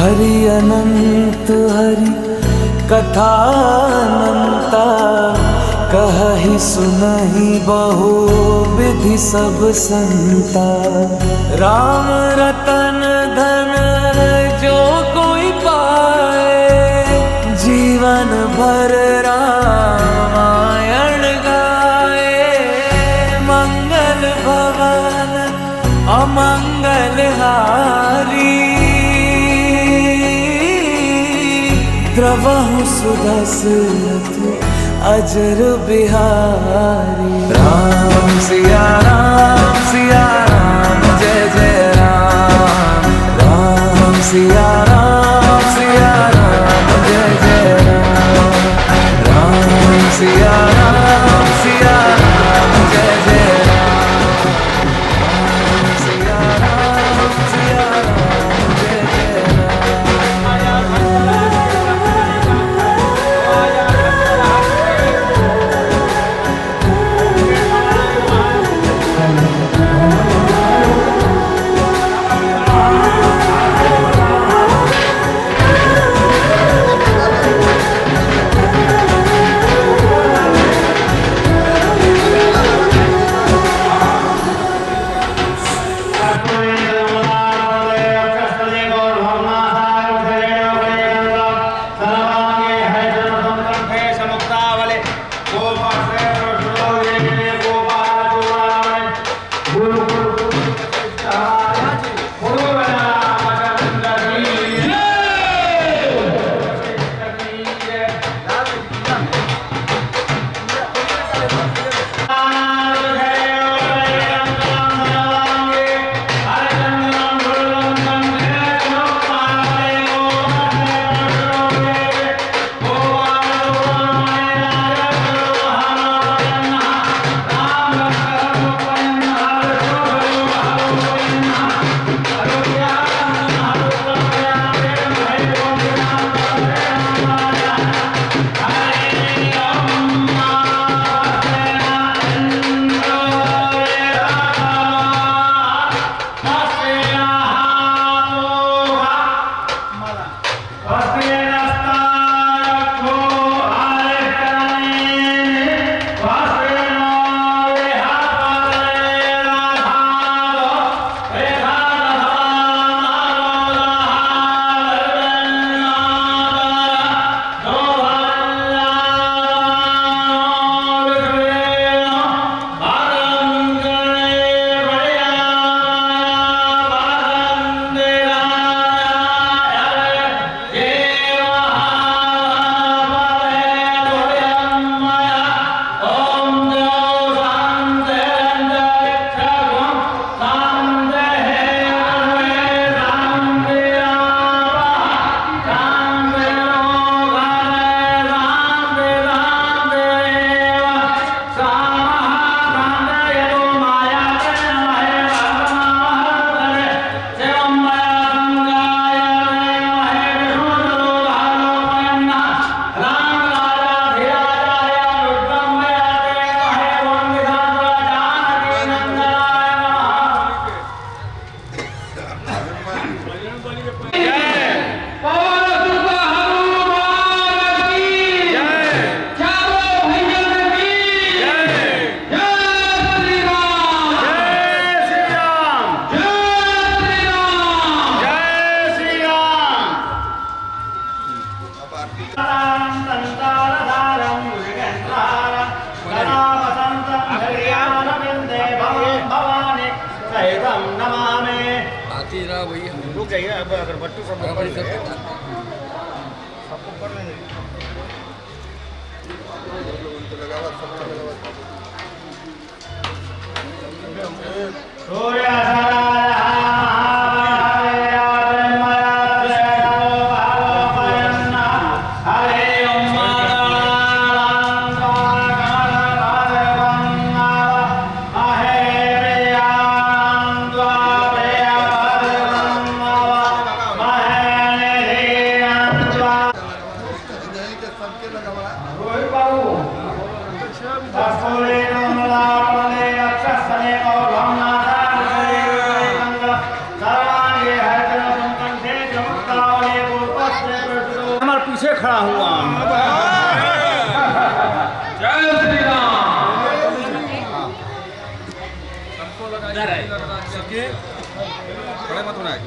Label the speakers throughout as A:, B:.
A: हरि अनंत हरि कथानंता, कहहि सुनहि बहु विधि सब संता। राम रतन धन जो कोई पाए, जीवन भर रामायण गाए। मंगल भवन अमंगल हारी, द्रवहु सुदशरथ अजर बिहारी। राम सिया राम जय जय राम। राम सिया राम जय जय राम। राम सिया राम जय जय राम। राम सिया राम जय जय
B: रुक जाइए अब अगर बट्टू सब सबको कर लेंगे।
C: से खड़ा हुआ
D: जय श्री राम।
B: खड़े मत होना है।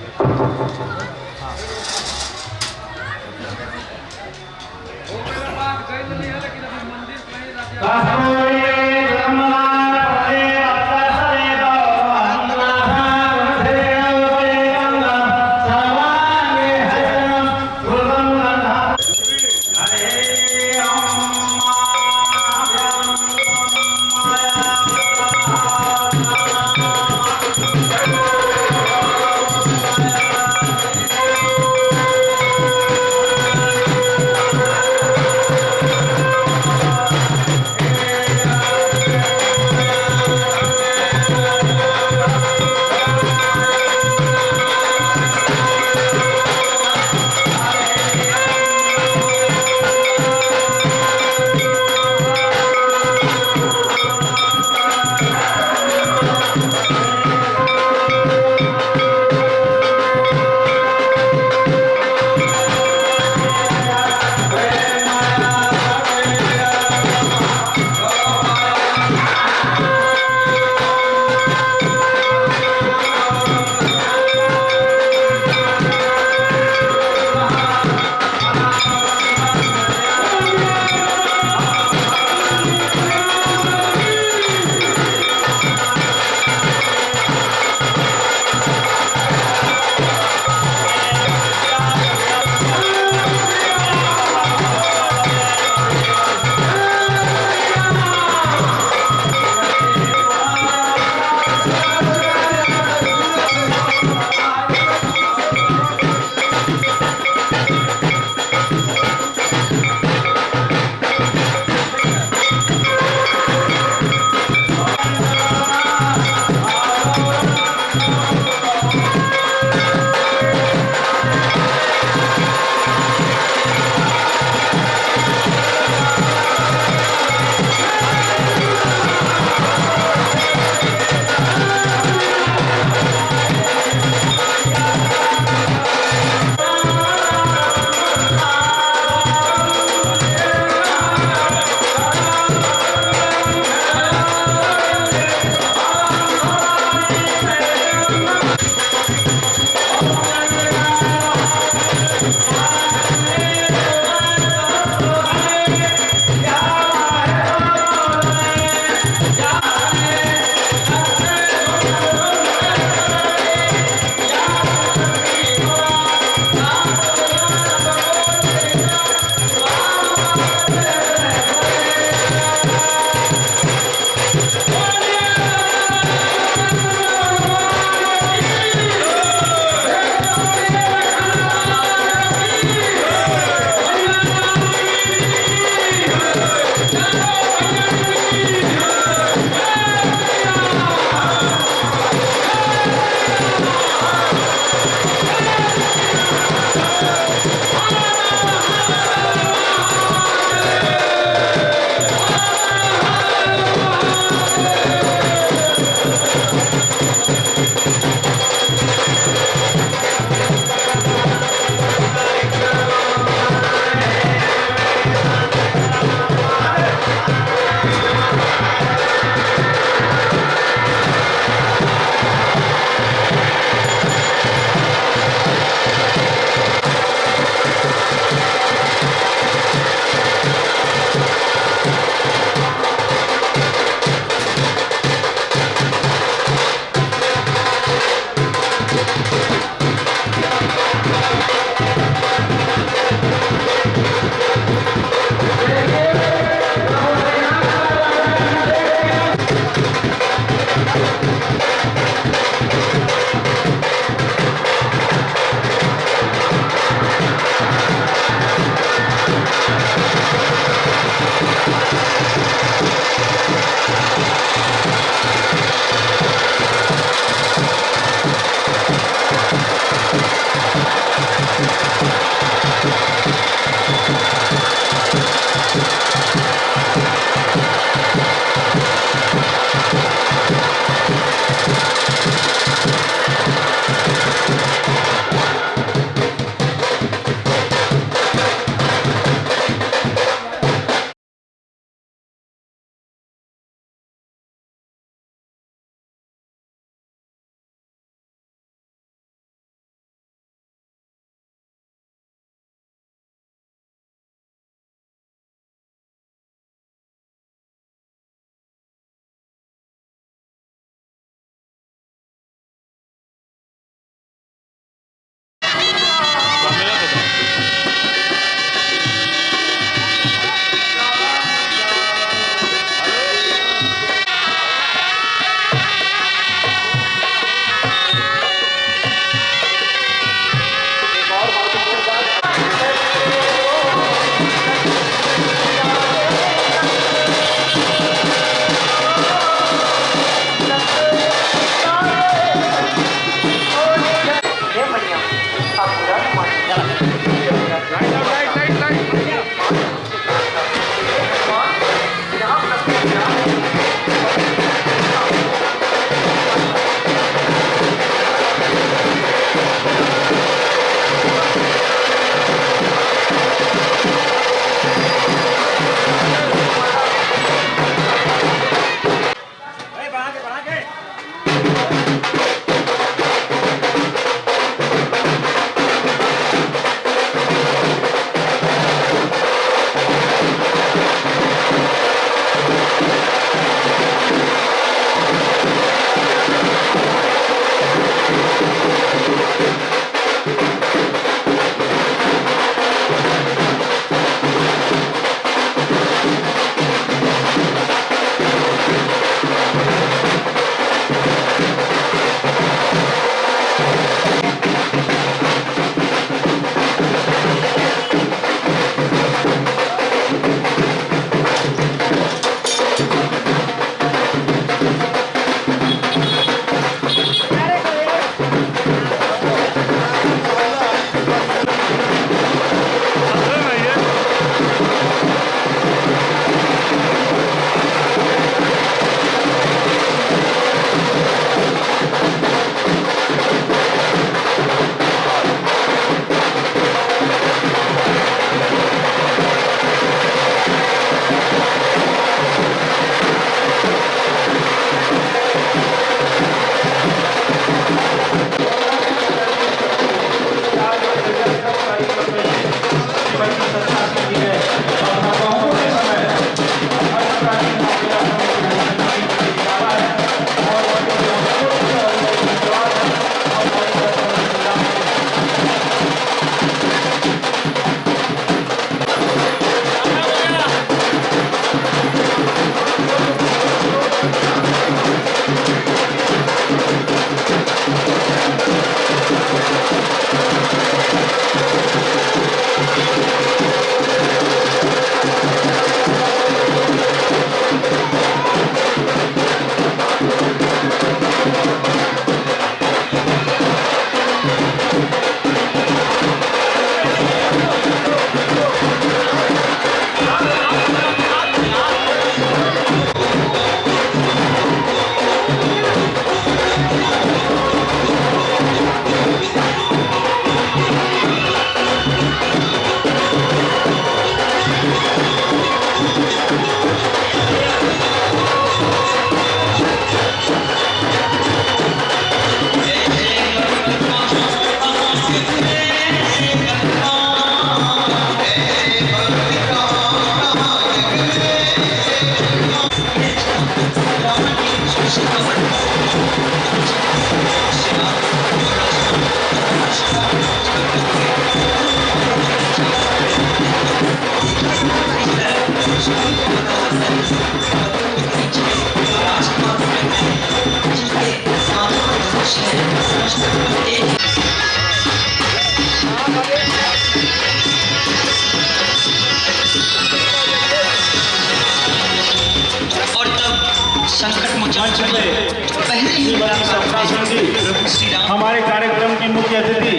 C: चुके श्रीमती सपना सिंह जी हमारे कार्यक्रम की मुख्य अतिथि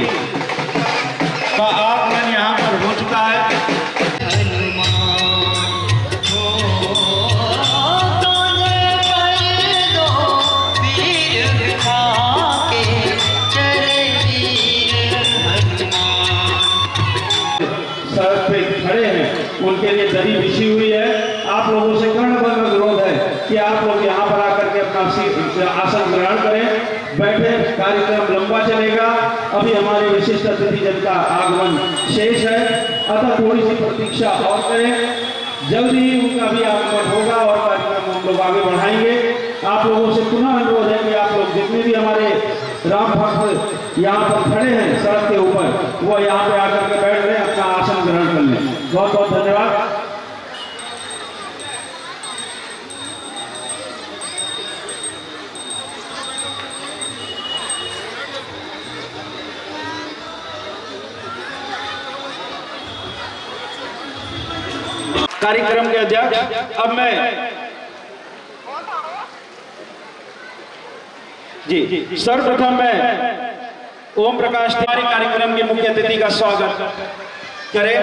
C: का आगमन यहाँ पर हो चुका है। सड़क पे खड़े हैं उनके लिए दरी बिछी हुई है। आप लोगों से कर्णबद्ध अनुरोध है कि आप लोग यहाँ पर आकर के अपना आसन ग्रहण करें, बैठे। कार्यक्रम लंबा चलेगा, अभी हमारे विशिष्ट अतिथि जन का आगमन शेष है, अतः थोड़ी सी प्रतीक्षा और करें, जल्दी ही उनका भी आगमन होगा और कार्यक्रम हम लोग आगे बढ़ाएंगे। आप लोगों से पुनः अनुरोध है कि आप लोग जितने भी हमारे राम भक्त यहाँ पर खड़े हैं सड़क के ऊपर, वो यहाँ पे आकर के बैठ रहे, अपना आसन ग्रहण कर लें। बहुत बहुत धन्यवाद। कार्यक्रम के अध्यक्ष अब मैं जी सर्वप्रथम मैं ओम प्रकाश तिवारी कार्यक्रम के मुख्य अतिथि का स्वागत करें।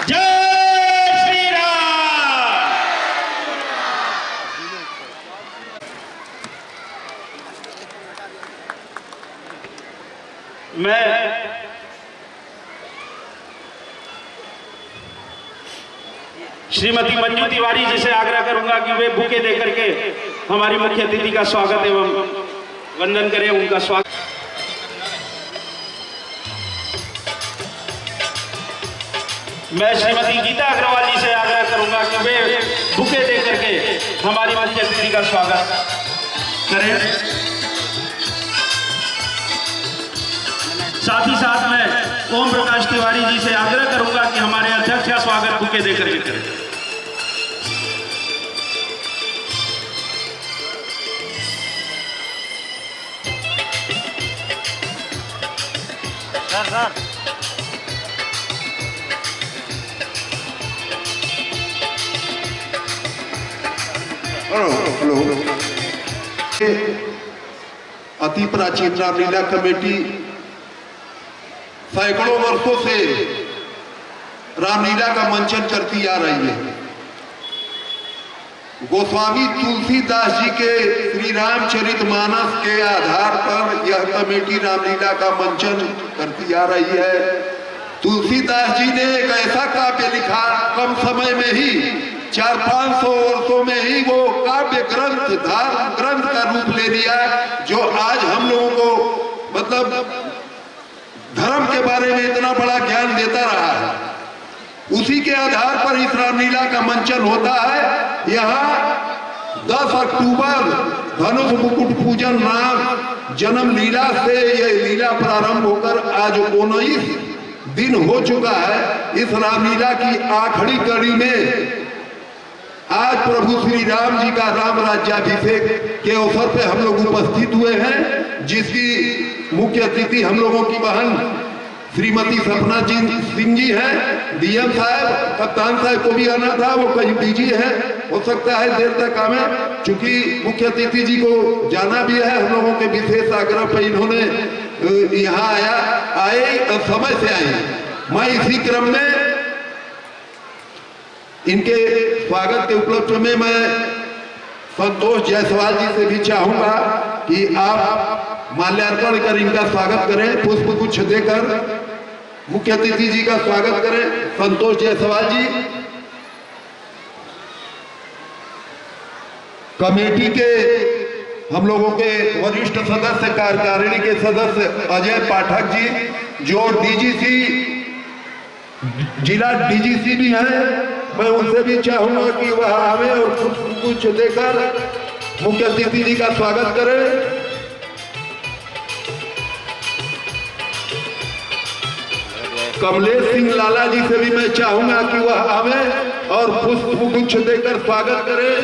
C: जय श्री राम। मैं श्रीमती मंजू तिवारी जी से आग्रह करूंगा कि वे बुके देकर के हमारी मुख्य अतिथि का स्वागत एवं वंदन करें। उनका स्वागत। मैं श्रीमती गीता अग्रवाल जी से आग्रह करूंगा कि वे बुके देकर के हमारी मुख्य अतिथि का स्वागत करें। साथ ही साथ मैं ओम प्रकाश तिवारी जी से आग्रह करूंगा कि हमारे अध्यक्ष का स्वागत बुके देकर के करें।
E: हेलो। अति प्राचीन रामलीला कमेटी सैकड़ों वर्षों से रामलीला का मंचन करती आ रही है। गोस्वामी तुलसीदास जी के श्री रामचरितमानस के आधार पर यह कमेटी रामलीला का मंचन करती आ रही है। तुलसीदास जी ने एक ऐसा काव्य लिखा, कम समय में ही 400-500 वर्षों में ही वो काव्य ग्रंथ धर्म ग्रंथ का रूप ले लिया, जो आज हम लोगों को मतलब धर्म के बारे में इतना बड़ा ज्ञान देता रहा है। उसी के आधार पर इस रामलीला का मंचन होता है। यहाँ 10 अक्टूबर धनुष मुकुट पूजन राम जन्म लीला से यह लीला प्रारंभ होकर आज 19 दिन हो चुका है। इस रामलीला की आखिरी कड़ी में आज प्रभु श्री राम जी का राम राज्याभिषेक के अवसर पे हम लोग उपस्थित हुए हैं, जिसकी मुख्य अतिथि हम लोगों की बहन श्रीमती सपना सिंह जी हैं। डीएम साहब, कप्तान साहब को भी आना था, वो कहीं बिजी है, हो सकता है देर तक आवे। चूंकि मुख्य अतिथि जी को जाना भी है, हम लोगों के विशेष आग्रह पर इन्होंने यहाँ आए समय से आए। मैं इसी क्रम में इनके स्वागत के उपलक्ष्य में मैं संतोष जायसवाल जी से भी चाहूंगा कि आप माल्यार्पण कर इनका स्वागत करें, पुष्प गुच्छ देकर मुख्य अतिथि जी का स्वागत करें। संतोष जायसवाल जी कमेटी के हम लोगों के वरिष्ठ सदस्य, कार्यकारिणी के सदस्य अजय पाठक जी, जो डीजीसी जिला डीजीसी भी हैं, मैं उनसे भी चाहूंगा कि वह आवे और कुछ देकर मुख्य अतिथि जी का स्वागत करें। कमलेश सिंह लाला जी से भी मैं चाहूंगा कि वह आवे और पुष्प गुच्छ देकर स्वागत करें।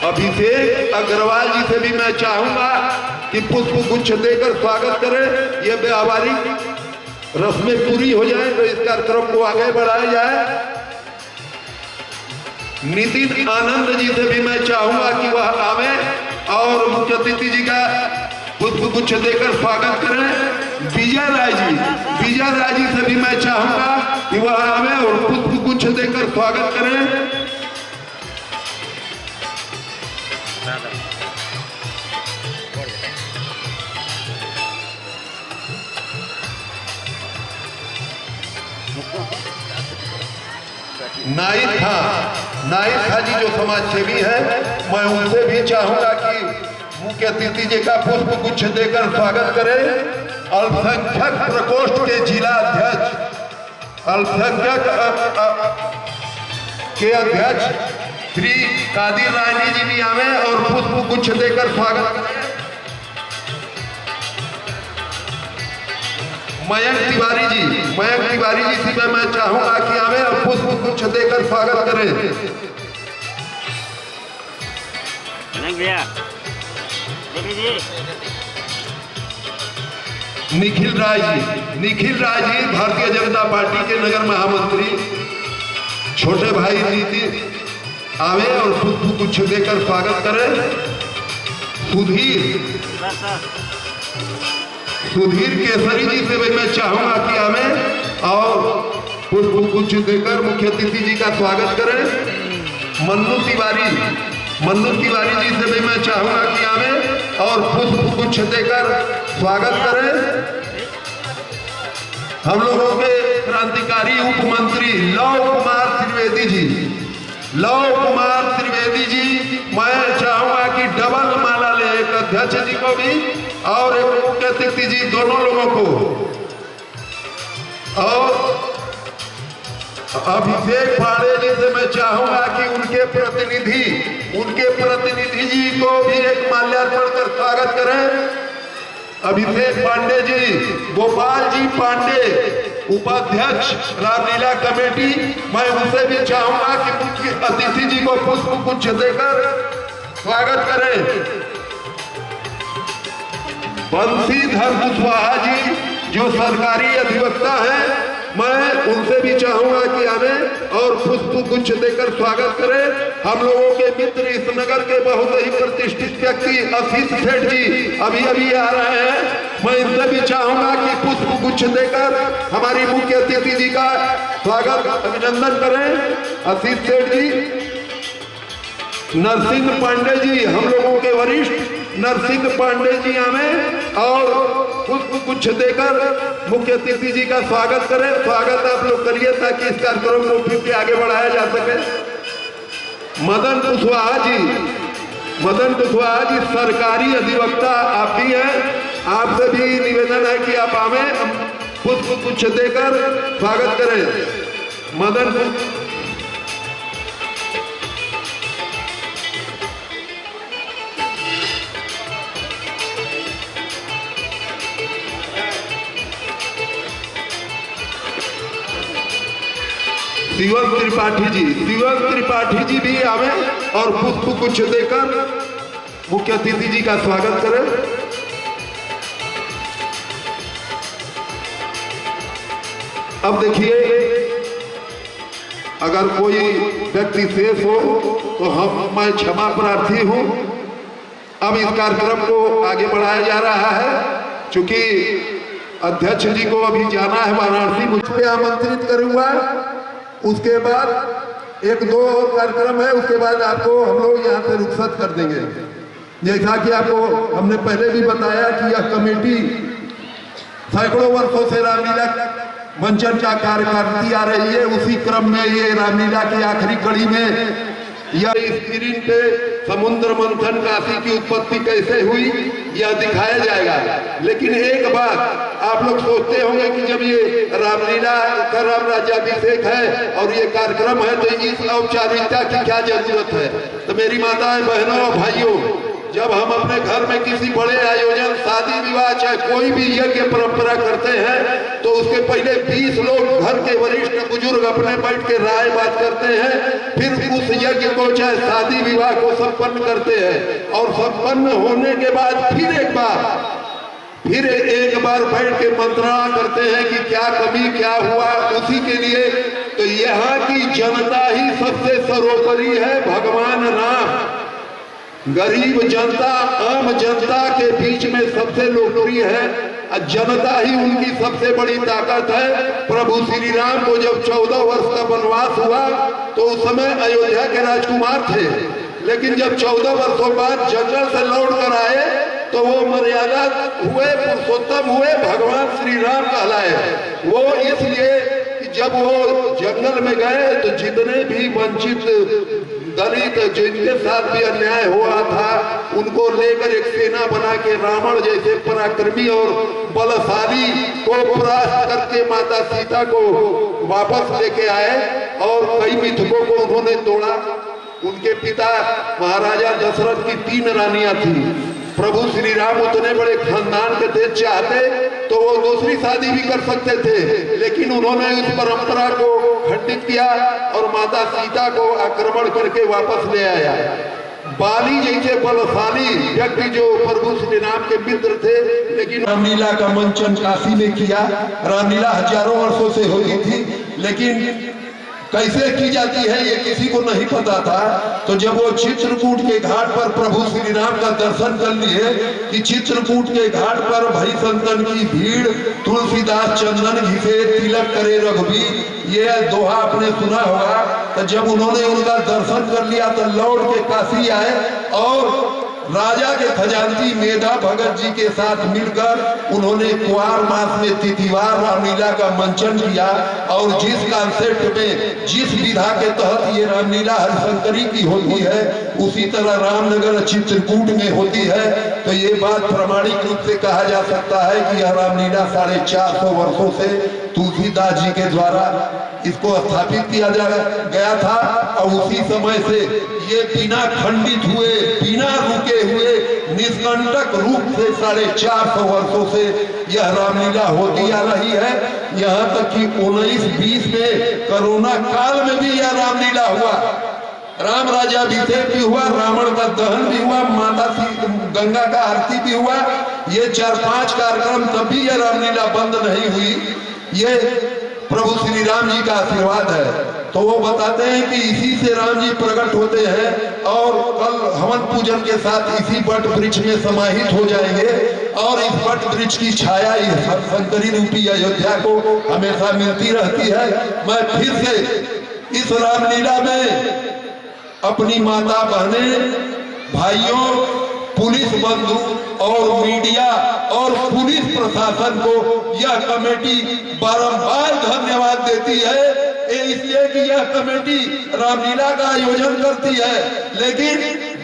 E: अभिषेक अग्रवाल जी से भी मैं चाहूंगा कि पुष्प गुच्छ देकर स्वागत करें। ये व्यावहारिक रस्में पूरी हो जाए तो इस कार्यक्रम को आगे बढ़ाया जाए। नितिन आनंद जी से भी मैं चाहूंगा कि वह आवे और मुख्य अतिथि जी का पुष्प गुच्छ देकर स्वागत करें। विजय राय जी से भी मैं चाहूंगा कि वह आवे और पुष्प गुच्छ देकर स्वागत करें। नाइद खा जी जो समाज सेवी है, मैं उनसे भी चाहूंगा कि मुख्य अतिथि जी का पुष्प गुच्छ देकर स्वागत करें। अल्पसंख्यक प्रकोष्ठ के जिला अध्यक्ष, अल्पसंख्यक के अध्यक्ष श्री कादिर रानी जी भी आवे और पुष्प गुच्छ देकर स्वागत करें। मयंक तिवारी जी से मैं चाहूंगा कि आवे और पुष्प गुच्छ देकर स्वागत करें। निखिल राय जी भारतीय जनता पार्टी के नगर महामंत्री, छोटे भाई नितिन आवे और पुष्प गुच्छ देकर स्वागत करें। सुधीर केसरी जी से भी मैं चाहूंगा कि आवे और पुष्प गुच्छ देकर मुख्य अतिथि जी का स्वागत करें। मन्नू तिवारी जी से भी मैं चाहूंगा कि आवे और पुष्प गुच्छ देकर स्वागत करें। हम लोगों के क्रांतिकारी उप मंत्री लव कुमार त्रिवेदी जी, मैं चाहूंगा कि डबल माला ले, एक अध्यक्ष जी को भी और एक मुख्य अतिथि जी, दोनों लोगों को। और अभिषेक पांडे जी से मैं चाहूंगा कि उनके प्रतिनिधि जी को भी एक माल्यार्पण कर स्वागत करें। अभिषेक पांडे जी, गोपाल जी पांडे उपाध्यक्ष रामलीला कमेटी, मैं उनसे भी चाहूंगा कि मुख्य अतिथि जी को पुष्प गुच्छ देकर स्वागत करें। बंशीधर कुशवाहा जी जो सरकारी अधिवक्ता हैं, मैं उनसे भी चाहूंगा कि आवे और पुष्प गुच्छ देकर स्वागत करें। हम लोगों के मित्र इस नगर के बहुत ही प्रतिष्ठित व्यक्ति आशीष सेठ जी अभी आ रहे हैं, मैं इनसे भी चाहूंगा कि पुष्प गुच्छ देकर हमारी मुख्य अतिथि जी का स्वागत अभिनंदन करें। आशीष सेठ जी, नरसिंह पांडे जी, हम लोगों के वरिष्ठ नरसिंह पांडे जी आवे और पुष्प गुच्छ देकर मुख्य अतिथि जी का स्वागत करें। स्वागत आप लोग करिए ताकि इस कार्यक्रम को फिर के आगे बढ़ाया जा सके। मदन कुशवाहा जी सरकारी अधिवक्ता आप भी हैं, आपसे भी निवेदन है कि आप आवे, पुष्प गुच्छ देकर स्वागत करें। मदन शिवम त्रिपाठी जी भी आवे और पुष्प गुच्छ देकर मुख्य अतिथि जी का स्वागत करें। अब देखिए, अगर कोई व्यक्ति शेष हो तो मैं क्षमा प्रार्थी हूं। अब इस कार्यक्रम को आगे बढ़ाया जा रहा है, चूंकि अध्यक्ष जी को अभी जाना है वाराणसी, मुझ पे आमंत्रित करूंगा। उसके बाद एक दो और कार्यक्रम है, उसके बाद आपको हम लोग यहाँ से रुखसत कर देंगे। जैसा कि आपको हमने पहले भी बताया कि यह कमेटी सैकड़ों वर्षों से रामलीला मंचन का कार्य करती आ रही है। उसी क्रम में ये रामलीला की आखिरी कड़ी में यह स्क्रीन पे समुद्र मंथन काशी की उत्पत्ति कैसे हुई यह दिखाया जाएगा। लेकिन एक बात आप लोग सोचते होंगे कि जब ये रामलीला का राम राज्याभिषेक है और ये कार्यक्रम है तो इस औपचारिकता की क्या जरूरत है। तो मेरी माताएं, बहनों और भाइयों, जब हम अपने घर में किसी बड़े आयोजन, शादी विवाह, चाहे कोई भी यज्ञ परंपरा करते हैं तो उसके पहले 20 लोग घर के वरिष्ठ बुजुर्ग अपने बैठ के राय बात करते हैं, फिर उस यज्ञ को चाहे शादी विवाह को संपन्न करते हैं। और संपन्न होने के बाद फिर एक बार बैठ के मंत्रणा करते हैं कि क्या कमी क्या हुआ उसी के लिए। तो यहाँ की जनता ही सबसे सर्वोपरि है। भगवान राम गरीब जनता, आम जनता के बीच में सबसे लोकप्रिय है। जनता ही उनकी सबसे बड़ी ताकत है। प्रभु श्री राम को जब 14 वर्ष का वनवास हुआ तो उस समय अयोध्या के राजकुमार थे, लेकिन जब 14 वर्षों बाद जंगल से लौट कर आए तो वो मर्यादा हुए, पुरुषोत्तम हुए, भगवान श्री राम कहलाए। वो इसलिए कि जब वो जंगल में गए तो जितने भी वंचित दलित, जिनके साथ भी अन्याय हुआ था, उनको लेकर एक सेना बना के रावण जैसे पराक्रमी और बलशाली को परास्त करके माता सीता को वापस लेके आए और कई मिथकों को उन्होंने तोड़ा। उनके पिता महाराजा दशरथ की 3 रानियां थी। प्रभु श्री राम उतने बड़े खानदान के थे, चाहते तो वो दूसरी शादी भी कर सकते थे, लेकिन उन्होंने उस परंपरा को खंडित किया और माता सीता को आक्रमण करके वापस ले आया। बाली जैसे बलशाली व्यक्ति जो प्रभु श्री राम के मित्र थे, लेकिन रामलीला का मंचन काशी में किया। रामलीला हजारों वर्षों से होती थी, लेकिन कैसे की जाती है ये किसी को नहीं पता था। तो जब वो चित्रकूट के घाट पर प्रभु श्री राम का दर्शन कर लिए कि चित्रकूट के घाट पर भई संतन की भीड़, तुलसीदास चंदन घिसे तिलक करे रघुबीर, ये दोहा आपने सुना होगा। तो जब उन्होंने उनका दर्शन कर लिया तो लौट के काशी आए और राजा के खजांची मेधा भगत जी के साथ मिलकर उन्होंने कुआर मास में तिथिवार रामलीला का मंचन किया। और जिस कॉन्सेप्ट में, जिस विधा के तहत ये रामलीला हरिशंकरी की होती है, उसी तरह रामनगर चित्रकूट में होती है। तो ये बात प्रामाणिक रूप से कहा जा सकता है कि यह रामलीला 450 वर्षों से तुलसीदास जी के द्वारा इसको स्थापित किया गया था। और उसी समय से ये बिना खंडित हुए, बिना रुके हुए, निष्कंटक रूप से 450 वर्षों से यह रामलीला होती आ रही है। यहाँ तक कि 1920 में कोरोना काल में भी यह रामलीला हुआ। राम राज्य अभिषेक भी हुआ, रावण का दहन भी हुआ, माता गंगा का आरती भी हुआ। ये 4-5 कार्यक्रम, तब भी यह रामलीला बंद नहीं हुई। ये प्रभु श्री राम जी का आशीर्वाद है। तो वो बताते हैं कि इसी से राम जी प्रकट होते हैं और कल हवन पूजन के साथ इसी वट वृक्ष में समाहित हो जाएंगे। और इस वट वृक्ष की छाया इस हरिशंकरी रूपी अयोध्या को हमेशा मिलती रहती है। मैं फिर से इस रामलीला में अपनी माता, बहने, भाइयों, पुलिस बंधु और मीडिया और पुलिस प्रशासन को यह कमेटी बारंबार धन्यवाद देती है। इसलिए कि यह कमेटी रामलीला का आयोजन करती है, लेकिन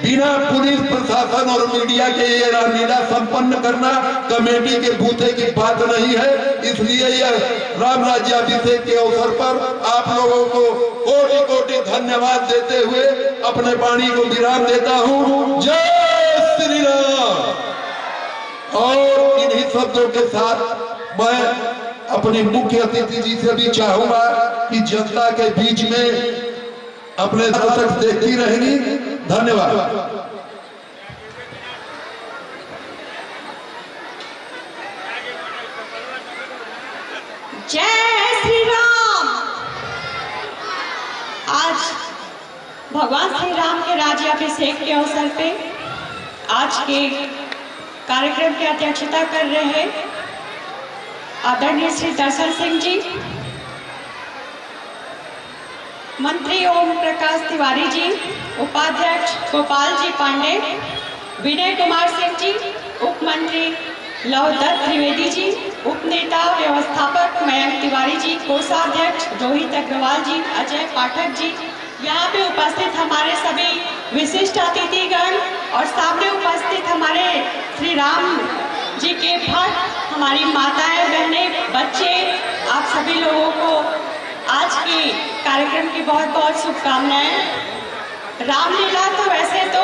E: बिना पुलिस प्रशासन और मीडिया के ये रामलीला संपन्न करना कमेटी के बूते की बात नहीं है। इसलिए यह राम राज्याभिषेक के अवसर पर आप लोगों को कोटि कोटि धन्यवाद देते हुए अपने वाणी को विराम देता हूँ। जय श्री राम। और इन्हीं शब्दों के साथ मैं अपने मुख्य अतिथि जी से भी चाहूंगा कि जनता के बीच में अपने दर्शक देखती रहेंगी। धन्यवाद।
F: जय श्री राम। आज भगवान श्री राम के राज्याभिषेक के अवसर पे आज के कार्यक्रम की अध्यक्षता कर रहे हैं आदरणीय श्री दर्शन सिंह जी, मंत्री ओम प्रकाश तिवारी जी, उपाध्यक्ष गोपाल जी पांडे, विनय कुमार सिंह जी, उप मंत्री लवदत्त त्रिवेदी जी, उपनेता व्यवस्थापक मयंक तिवारी जी, कोषाध्यक्ष रोहित अग्रवाल जी, अजय पाठक जी, यहाँ पे उपस्थित हमारे सभी विशिष्ट अतिथिगण और सामने उपस्थित हमारे श्री राम जी के भक्त, हमारी माताएं, बहनें, बच्चे, आप सभी लोगों को आज के कार्यक्रम की बहुत बहुत शुभकामनाएं। रामलीला तो वैसे तो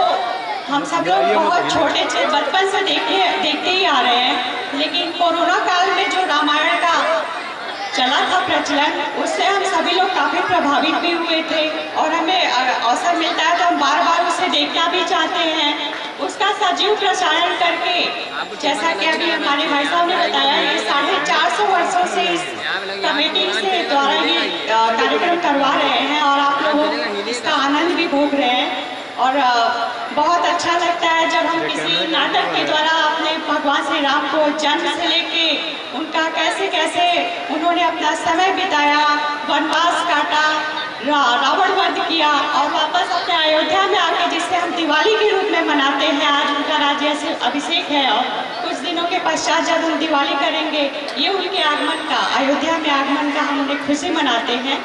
F: हम सब लोग बहुत छोटे थे, बचपन से देखते ही आ रहे हैं। लेकिन कोरोना काल में जो रामायण का चला था प्रचलन, उससे हम सभी लोग काफ़ी प्रभावित भी हुए थे और हमें अवसर मिलता है तो हम बार बार उसे देखना भी चाहते हैं। उसका सजीव प्रसारण करके, जैसा कि अभी हमारे भाई साहब ने बताया, ये 450 वर्षों से इस कमेटी से द्वारा ये कार्यक्रम करवा रहे हैं और आप लोग इसका आनंद भी भोग रहे हैं। और बहुत अच्छा लगता है जब हम किसी नाटक के द्वारा अपने भगवान श्री राम को जन्म से लेके उनका कैसे कैसे उन्होंने अपना समय बिताया, वनवास काटा, रावण वध किया और वापस अपने अयोध्या में आके, जिसे हम दिवाली के रूप में मनाते हैं। आज उनका राज्य अभिषेक है और कुछ दिनों के पश्चात जब हम दिवाली करेंगे, ये उनके आगमन का, अयोध्या में आगमन का हम उन्हें खुशी मनाते हैं।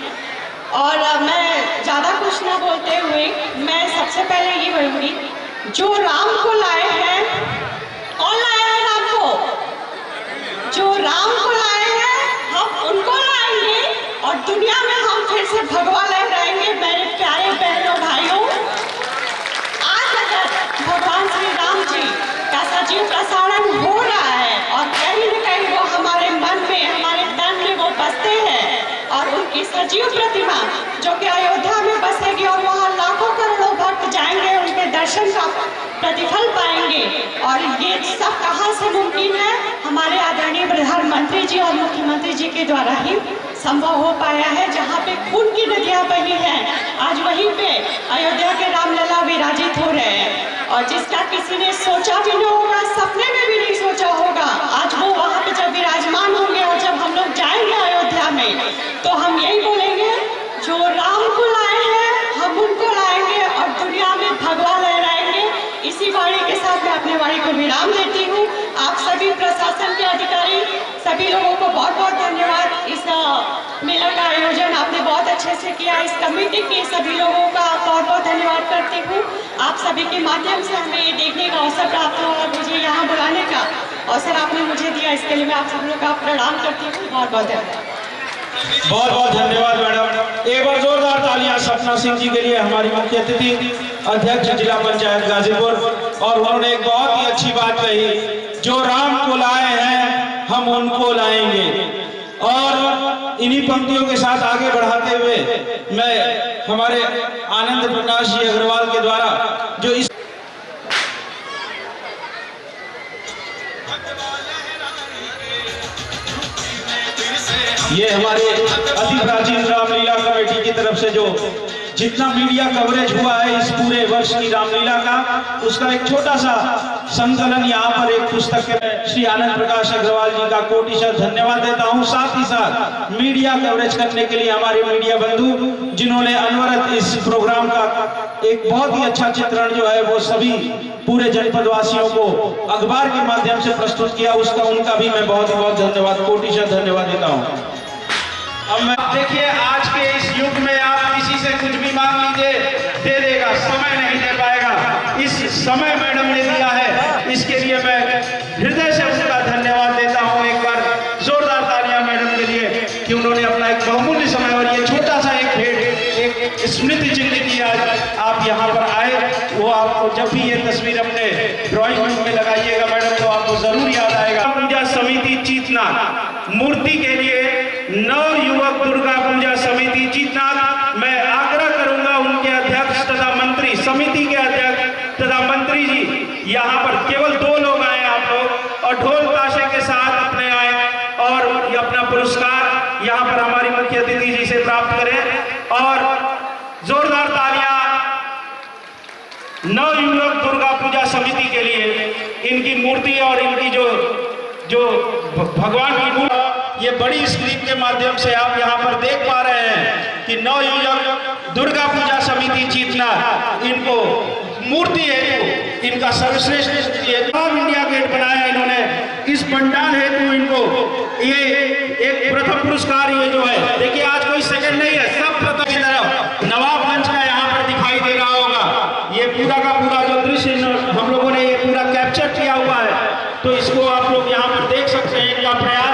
F: और मैं ज़्यादा कुछ ना बोलते हुए मैं सबसे पहले ये बोलूँगी, जो राम को लाए हैं, कौन लाया है राम को? जो राम को लाए हैं हम उनको लाएंगे और दुनिया में हम फिर से भगवा लहराएंगे। मेरे प्यारे बहनों भाइयों, आज अगर भगवान श्री राम जी का सजीव प्रसारण हो रहा है और कहीं न कहीं वो हमारे मन में, हमारे तन में वो बसते हैं और उनकी सजीव प्रतिमा जो कि अयोध्या में बसेगी और वहाँ लाखों करोड़ों भक्त जाएंगे, उनके दर्शन का प्रतिफल पाएंगे। और ये सब कहाँ से मुमकिन है? हमारे आदरणीय प्रधानमंत्री जी और मुख्यमंत्री जी के द्वारा ही संभव हो पाया है। जहाँ पे खून की नदियाँ बही हैं, आज वहीं पे अयोध्या के रामलला विराजित हो रहे हैं और जिसका किसी ने सोचा भी नहीं होगा, सपने में भी नहीं सोचा होगा, आज वो वहाँ पे जब विराजमान होंगे और जब हम लोग जाएंगे अयोध्या में, तो हम यही बोलेंगे, जो राम को लाए हैं हम उनको लाएंगे और दुनिया में भगवा लहराएंगे। इसी वाणी के साथ मैं अपने वाणी को विराम देती हूँ। आप सभी प्रशासन के अधिकारी, सभी लोगों को बहुत बहुत धन्यवाद। इस मेला का आयोजन आपने बहुत अच्छे से किया। इस कमेटी के सभी लोगों का बहुत बहुत धन्यवाद करती हूँ। आप सभी के माध्यम से हमें ये देखने का अवसर प्राप्त हुआ और मुझे यहाँ बुलाने का अवसर आपने मुझे दिया, इसके लिए मैं आप सब लोग का प्रणाम करती हूँ। बहुत बहुत धन्यवाद।
C: बहुत बहुत धन्यवाद मैडम। एक बार जोरदार तालियां सपना सिंह जी के लिए, हमारी मुख्य अतिथि अध्यक्ष जिला पंचायत गाजीपुर। और उन्होंने एक बहुत ही अच्छी बात कही, जो राम को लाए हैं हम उनको लाएंगे। और इन्हीं पंक्तियों के साथ आगे बढ़ाते हुए मैं हमारे आनंद प्रकाश जी अग्रवाल के द्वारा जो इस ये हमारे अति प्राचीन रामलीला कमेटी की तरफ से जो जितना मीडिया कवरेज हुआ है इस पूरे वर्ष की रामलीला का, उसका एक छोटा सा संकलन यहाँ पर एक पुस्तक के श्री आनंद प्रकाश अग्रवाल जी का कोटिशः धन्यवाद देता हूँ। साथ ही साथ मीडिया कवरेज करने के लिए हमारे मीडिया बंधु जिन्होंने अनवरत इस प्रोग्राम का एक बहुत ही अच्छा चित्रण जो है वो सभी पूरे जनपद वासियों को अखबार के माध्यम से प्रस्तुत किया, उसका उनका भी मैं बहुत बहुत धन्यवाद, कोटिशः धन्यवाद देता हूँ। अब मैं देखिए, आज के इस युग में आप किसी से कुछ भी मांग लीजिए, दे देगा, समय नहीं दे पाएगा। इस समय मैडम ने दिया है, इसके लिए मैं हृदय से उनका धन्यवाद देता हूँ। एक बार जोरदार तालियां मैडम के लिए कि उन्होंने अपना एक बहुमूल्य समय और ये छोटा सा एक भेंट, एक स्मृति चिन्ह की आज आप यहाँ पर आए। वो आपको जब भी ये तस्वीर अपने ड्राइंग रूम में लगाइएगा मैडम, तो आपको जरूर याद आएगा। पूजा समिति चीतनाथ मूर्ति के लिए नव युवक दुर्गा पूजा समिति चीतनाथ, मैं आग्रह करूंगा उनके अध्यक्ष तथा मंत्री, समिति के अध्यक्ष तथा मंत्री जी यहाँ पर केवल 2 लोग आए आप लोग, और ढोल ताशे के साथ अपने आए और अपना पुरस्कार यहाँ पर हमारी मुख्य अतिथि जी से प्राप्त करें। और जोरदार तालियां नव युवक दुर्गा पूजा समिति के लिए, इनकी मूर्ति और इनकी जो भगवान की मूर्ति, ये बड़ी स्क्रीन के माध्यम से आप यहाँ पर देख पा रहे हैं कि नवयुवक दुर्गा पूजा समिति चीतना, इनको मूर्ति हेतु इनका सर्वश्रेष्ठ इंडिया गेट बनाया इन्होंने, इस पंडाल हेतु इनको ये एक प्रथम पुरस्कार ये जो है, देखिए आज कोई सेकंड नहीं है, सब प्रथम की तरफ नवाबगंज का यहाँ पर दिखाई दे रहा होगा। ये पूरा का पूरा जो दृश्य हम लोगों ने ये पूरा कैप्चर किया हुआ है, तो इसको आप लोग यहाँ पर देख सकते हैं इनका प्रयास।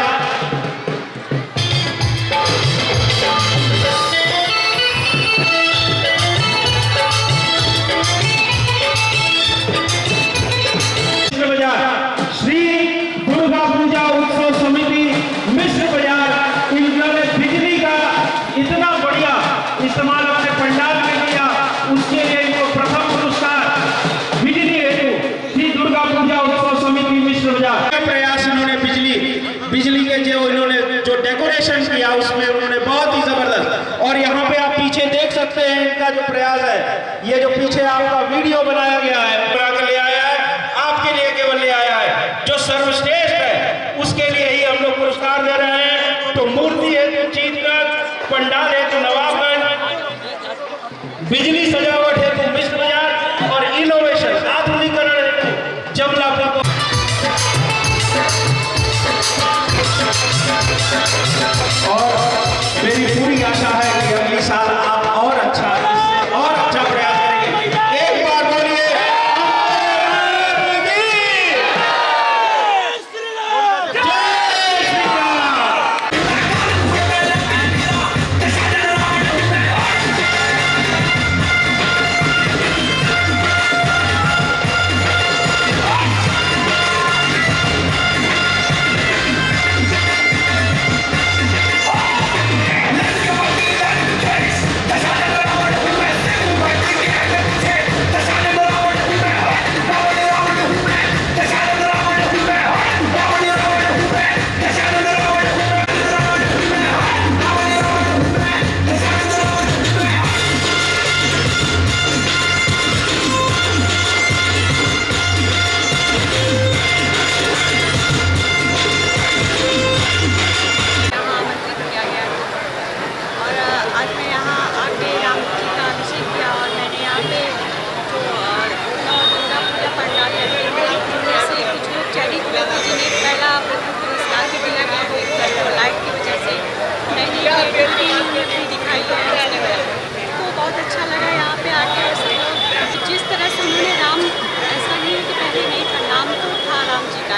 C: का जो प्रयास है, ये जो पीछे आपका वीडियो बनाया गया है, बना कर ले आया है, आपके लिए केवल ले आया है। जो सर्वश्रेष्ठ है उसके लिए ही हम लोग पुरस्कार दे रहे हैं। तो मूर्ति है तो चीतगंज, पंडाल है तो नवाबगंज, बिजली सजावट है तो मिश्र बाजार और इनोवेशन आधुनिकीकरण है तो जमलापुर को। और मेरी पूरी आशा है कि अगले साल आप और अच्छा प्रयास करेंगे। एक बार बोलिए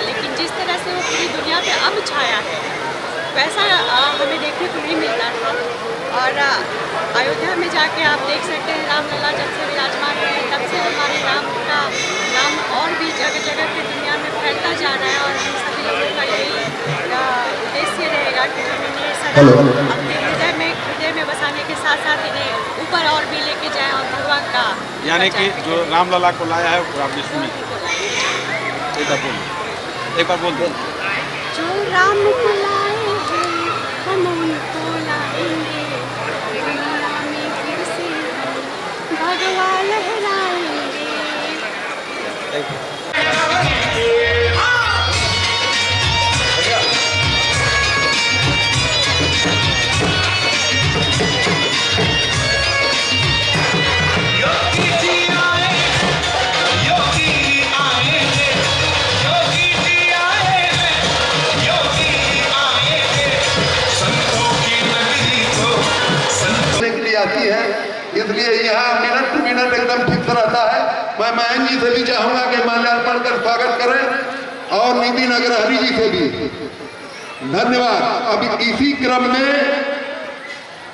F: लेकिन जिस तरह से वो पूरी दुनिया पे अब छाया है वैसा हमें देखने को नहीं मिलता था। और अयोध्या में जाके आप देख सकते हैं रामलला जब से विराजमान रहे तब से हमारे राम का नाम और भी जगह जगह की दुनिया में फैलता जा रहा है। और हम सभी लोगों का यही उद्देश्य रहेगा कि हम इन्हें सदा अपने हृदय में बसाने के साथ साथ इन्हें ऊपर और भी लेके जाएं और भगवान का
G: यानी कि जो रामलला को लाया है वो आपने सुनी। एक बार बोल दो।
F: जो राम को लाए हैं हम उनको लाएंगे, दुनिया में फिर से हम भगवा लहराएंगे।
E: आती है, इसलिए यहाँ मिनट टू मिनट एकदम फिक्स रहता है। मैं महन जी से भी चाहूंगा कि माल्यार्पण कर स्वागत करें और नितिन अग्रहरी जी से भी धन्यवाद। अब इसी क्रम में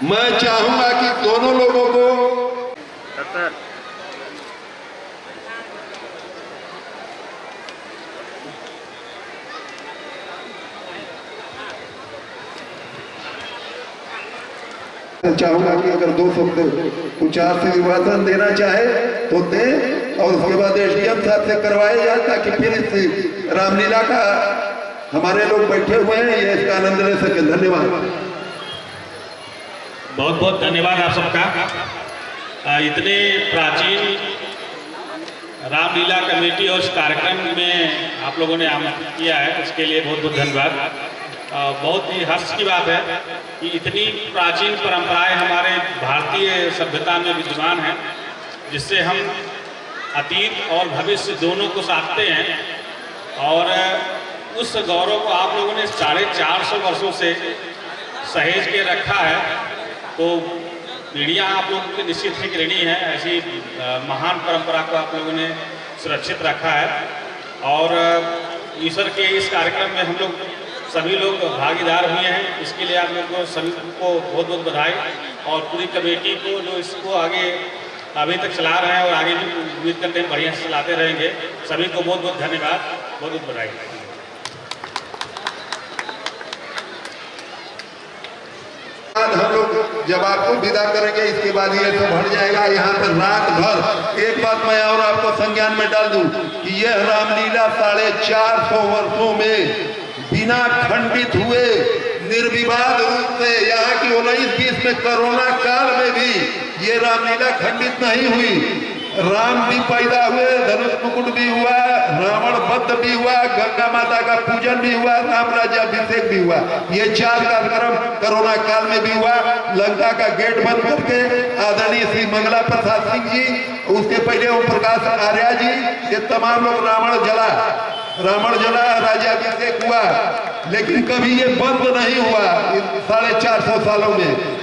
E: मैं चाहूंगा कि दोनों लोगों को चाहूंगा कि अगर 2 शब्द उच्चार से विभाषण देना चाहे तो दे और उसके बाद एसडीएम साहब से करवाए जाए ताकि फिर इस रामलीला का हमारे लोग बैठे हुए हैं ये इसका आनंद ले सके। धन्यवाद।
C: बहुत बहुत धन्यवाद आप सबका। इतने प्राचीन रामलीला कमेटी और इस कार्यक्रम में आप लोगों ने आमंत्रित किया है, इसके लिए बहुत बहुत धन्यवाद। बहुत ही हर्ष की बात है कि इतनी प्राचीन परंपराएं हमारे भारतीय सभ्यता में विद्यमान हैं, जिससे हम अतीत और भविष्य दोनों को साधते हैं। और उस गौरव को आप लोगों ने 450 वर्षों से सहेज के रखा है। तो पीढ़ियाँ आप लोगों की निश्चित ही ऋणी है, ऐसी महान परंपरा को आप लोगों ने सुरक्षित रखा है। और ईश्वर के इस कार्यक्रम में हम लोग सभी लोग भागीदार हुए हैं, इसके लिए आप लोगों को सभी को बहुत बहुत बधाई। और पूरी कमेटी को जो इसको आगे अभी तक चला रहे हैं और आगे भी उम्मीद करते हैं बढ़िया से चलाते रहेंगे, सभी को बहुत बहुत धन्यवाद, बहुत बहुत बधाई।
E: हम लोग जब आपको विदा करेंगे इसके बाद ये तो बढ़ जाएगा यहाँ पर रात भर। एक बात मैं और आपको संज्ञान में डाल दूं कि यह रामलीला 450 वर्षों में बिना खंडित हुए निर्विवाद रूप से यहाँ की 19-20 में कोरोना काल में भी ये रामलीला खंडित नहीं हुई। राम भी पैदा हुए, धनुष मुकुट भी हुआ, रावण वध भी हुआ, गंगा माता का पूजन भी हुआ, राम राज्याभिषेक भी हुआ। ये 4 कार्यक्रम कोरोना काल में भी हुआ। लंका का गेट बंद करके आदरणीय श्री मंगला प्रसाद सिंह जी, उसके पहले ओम प्रकाश आर्या जी, ये तमाम लोग रावण जला, राज्याभिषेक हुआ, लेकिन कभी ये बंद नहीं हुआ 450 सालों में।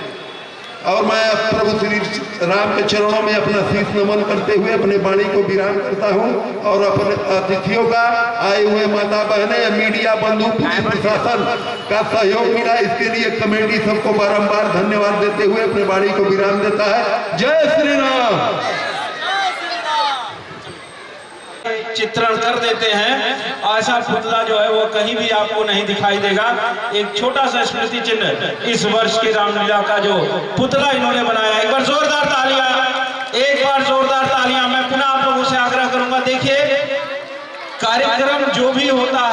E: और मैं प्रभु श्री राम के चरणों में अपना शीश नमन करते हुए अपने वाणी को विराम करता हूं और अपने अतिथियों का, आए हुए माता बहने, मीडिया बंधु, पुलिस प्रशासन का सहयोग मिला, इसके लिए कमेटी सबको बारंबार धन्यवाद देते हुए अपने वाणी को विराम देता है। जय श्री राम।
H: चित्रण कर देते हैं, ऐसा पुतला जो है वो कहीं भी आपको नहीं दिखाई देगा। एक छोटा सा स्मृति चिन्ह इस वर्ष के रामलीला का जो पुतला इन्होंने बनाया, एक बार जोरदार तालियां। मैं पुनः आप लोगों से आग्रह करूंगा, देखिए कार्यक्रम जो भी होता है